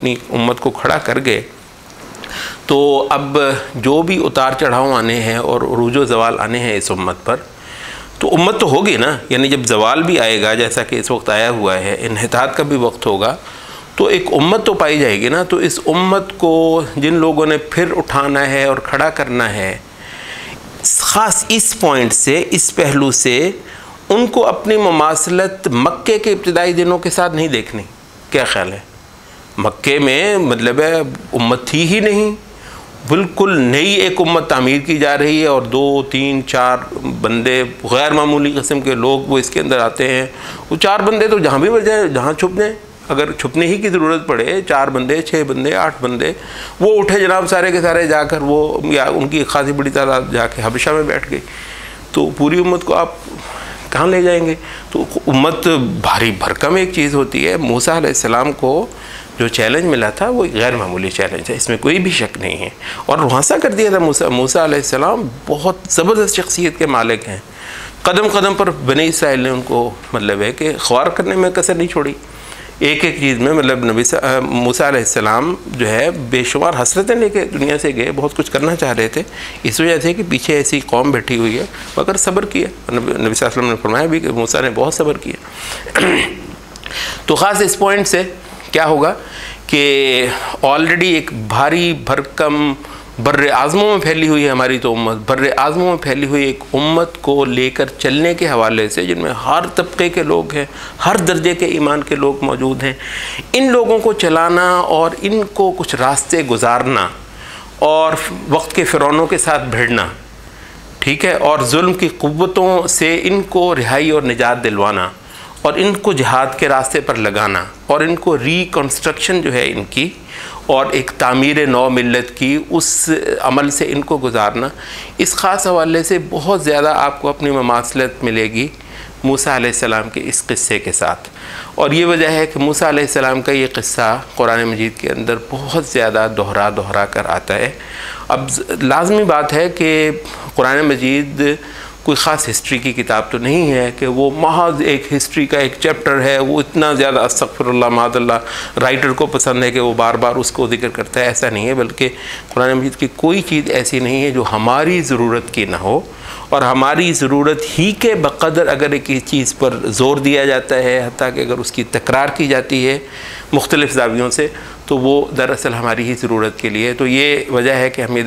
अपनी उम्मत को खड़ा कर गए, तो अब जो भी उतार चढ़ाव आने हैं और उरूज व ज़वाल आने हैं इस उम्मत पर, तो उम्मत तो होगी ना। यानी जब ज़वाल भी आएगा, जैसा कि इस वक्त आया हुआ है, इन्हितात का भी वक्त होगा, तो एक उम्मत तो पाई जाएगी ना। तो इस उम्मत को जिन लोगों ने फिर उठाना है और खड़ा करना है, ख़ास इस पॉइंट से, इस पहलू से, उनको अपनी मुमासलत मक्के के इब्तिदाई दिनों के साथ नहीं देखनी। क्या ख्याल है? मक्के में मतलब है उम्मत थी ही नहीं, बिल्कुल नई एक उम्मत तामीर की जा रही है और 2, 3, 4 बंदे गैर मामूली किस्म के लोग वो इसके अंदर आते हैं। वो 4 बंदे तो जहाँ भी बच जाए, जहाँ छुप जाए, अगर छुपने ही की ज़रूरत पड़े, 4 बंदे, 6 बंदे, 8 बंदे, वो उठे जनाब सारे के सारे जाकर, वो या उनकी खासी बड़ी तादाद जाके हबशा में बैठ गई, तो पूरी उम्मत को आप कहाँ ले जाएंगे? तो उम्मत भारी भरकम एक चीज़ होती है। मूसा अलैहिस्सलाम को जो चैलेंज मिला था वो गैर मामूली चैलेंज है, इसमें कोई भी शक नहीं है, और रुआसा कर दिया था। मूसा अलैहिस्सलाम बहुत ज़बरदस्त शख्सियत के मालिक हैं। कदम कदम पर बनी इसराइल ने उनको मतलब है कि ख्वार करने में कसर नहीं छोड़ी। एक एक चीज़ में मतलब मूसा अलैहिस्सलाम जो है बेशुमार हसरतें लेके दुनिया से गए, बहुत कुछ करना चाह रहे थे, इस वजह से कि पीछे ऐसी कौम बैठी हुई है, मगर सब्र किया। नबी सल्लल्लाहु अलैहि वसल्लम ने फरमाया भी कि मूसा ने बहुत सब्र किया। तो ख़ास इस पॉइंट से क्या होगा कि ऑलरेडी एक भारी भरकम बर्रे आज़मों में फैली हुई है हमारी तो उम्मत, बर्रे आज़मों में फैली हुई एक उम्मत को लेकर चलने के हवाले से, जिनमें हर तबके के लोग हैं, हर दर्जे के ईमान के लोग मौजूद हैं। इन लोगों को चलाना और इनको कुछ रास्ते गुजारना और वक्त के फ़िरौनों के साथ भिड़ना, ठीक है, और जुल्म की क़ुव्वतों से इनको रिहाई और निजात दिलवाना और इनको जिहाद के रास्ते पर लगाना और इनको रिकन्स्ट्रक्शन जो है इनकी और एक तामीर नौ मिल्लत की उस अमल से इनको गुजारना, इस ख़ास हवाले से बहुत ज़्यादा आपको अपनी ममासलत मिलेगी मूसा अलैहिस्सलाम के इस क़िस्से के साथ। और ये वजह है कि मूसा अलैहिस्सलाम का ये क़िस्सा कुरान मजीद के अंदर बहुत ज़्यादा दोहरा कर आता है। अब लाज़मी बात है कि कुरान मजीद कोई ख़ास हिस्ट्री की किताब तो नहीं है कि वो महज एक हिस्ट्री का एक चैप्टर है, वो इतना ज़्यादा अस्तग़फ़िरुल्लाह माअल्लाह राइटर को पसंद है कि वो बार बार उसको जिक्र करता है, ऐसा नहीं है। बल्कि कुरान मजीद की कोई चीज़ ऐसी नहीं है जो हमारी ज़रूरत की ना हो, और हमारी ज़रूरत ही के बक़दर अगर एक चीज़ पर ज़ोर दिया जाता है, हत्ता कि अगर उसकी तकरार की जाती है मुख्तलिफ़ ज़ावियों से, तो वो दरअसल हमारी ही ज़रूरत के लिए। तो ये वजह है कि हमें